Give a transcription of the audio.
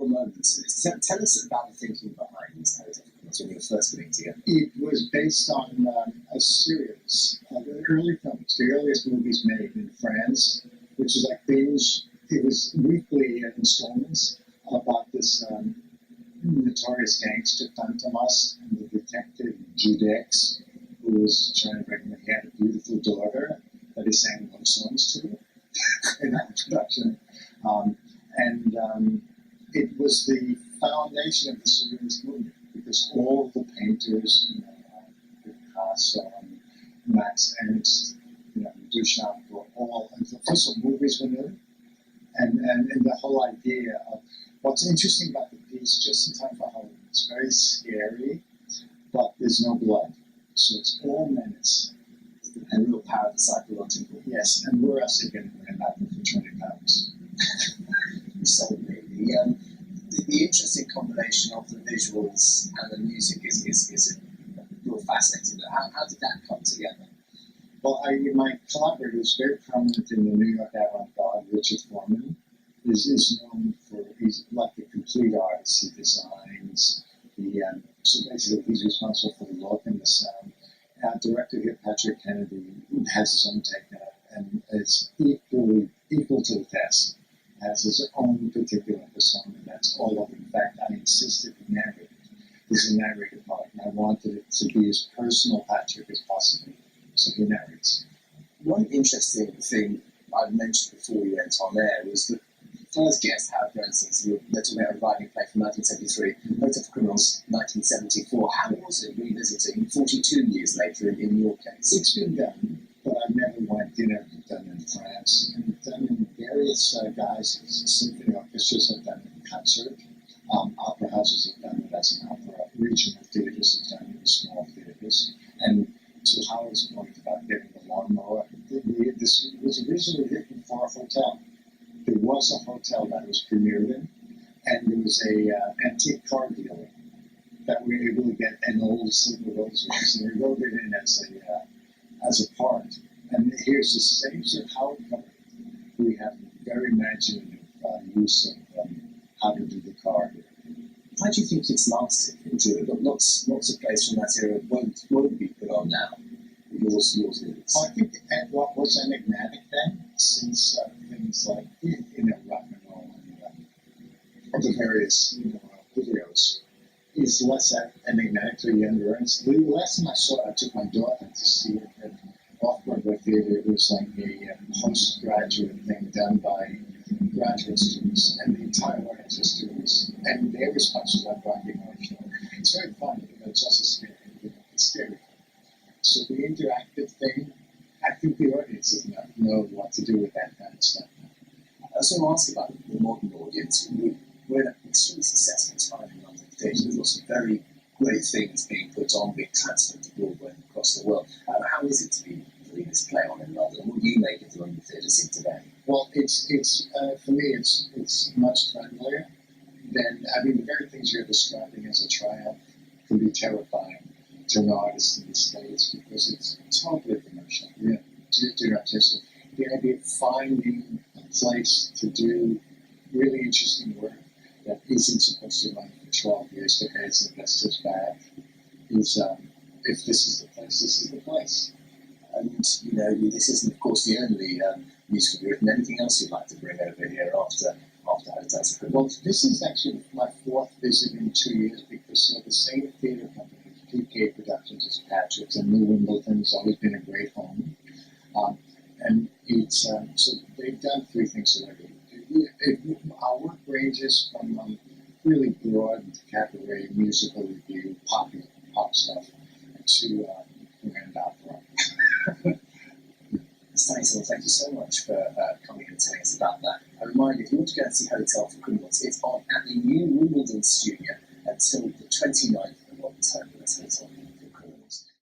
moments in this. Tell us about the thinking behind Hotel for Criminals when you were first putting it together. It was based on a series of early films, the earliest movies made in France, which is like binge. It was weekly installments about this notorious gangster Fantomas and the detective Judex, who was trying to recommend he had a beautiful daughter that he sang love songs to in that production. It was the foundation of the surrealist movement because all the painters, Picasso and Max Ernst, Duchamp were all, and first of all, movies were new. And the whole idea of what's interesting about the piece, just in time for Halloween, it's very scary, but there's no blood. So it's all menace. And real power of the psychological. Yes, and we're actually going to win that for 20 pounds. So the interesting combination of the visuals and the music is real fascinating. How did that come together? Well, my collaborator was very prominent in the New York avant-garde. Richard Foreman is known for, he's like a complete artist. He designs, so basically he's responsible for the look and the sound. Our director here, Patrick Kennedy, has his own technique and is equal to the test. Has his own particular persona that's all of it. In fact, I insisted he narrate it. There's a narrator part, and I wanted it to be as personal Patrick as possible. So he narrates. One interesting thing I mentioned before we went on air was that the first guest, Howard Bernstein, they're talking about a reviving play from 1973, Hotel for Criminals, 1974. How was it revisiting 42 years later in your case? It's been done, but I never went. Done in France, and done in various guises. Symphony orchestras have done it in concert. Opera houses have done it as an opera. Regional theaters have done it in small theaters. And to Howard's point about getting the lawnmower, this was originally written for a hotel. There was a hotel that was premiered in, and there was a antique car dealer that we were able to get an old Silver Rose, and we wrote it in as a part. And here's the same sort of Howard covered. We have very imaginative use of how to do the car here. Why do you think it's lasted? Lots of plays from that era won't be put on now. Yours is. I think what was enigmatic then, since things like rock and roll and the various videos, is less enigmatic to younger audience. The last time I saw it, I took my daughter to see it at Off-Broadway Theatre. It was like a postgraduate thing done by graduate students, and the entire audience was students, and their response was like rocking emotional. It's very fun, it's also scary. It's scary. So the interactive thing, I think the audience does not know what to do with that kind of stuff. I was going to ask about the modern audience. We're in an extremely successful time in London theatre. There's lots of very great things being put on, being transferred to Broadway across the world. How is it to be doing this play on in London? What do you make of the London theatre scene today? Well, it's for me, it's much friendlier than, the very things you're describing as a triumph can be terrifying to an artist in the States because it's totally commercial. Do artistic. The idea of finding a place to do really interesting work that isn't supposed to run for 12 years to heads investors back is, if this is the place, this is the place. And, this isn't, of course, the only musical you've written. Anything else you'd like to bring over here after Hotel for Criminals? Well, this is actually my fourth visit in 2 years because the same theatre company, PK Productions, as Patrick's, and New Wimbledon's always been a great home. And it's, so they've done three things already. Our work ranges from really broad cabaret, musical review, pop stuff, to grand opera. Stanley Silverman, thank you so much for coming and telling us about that. I remind you, if you want to go and see Hotel for Criminals, it's on at the New Wimbledon Studio until the 29th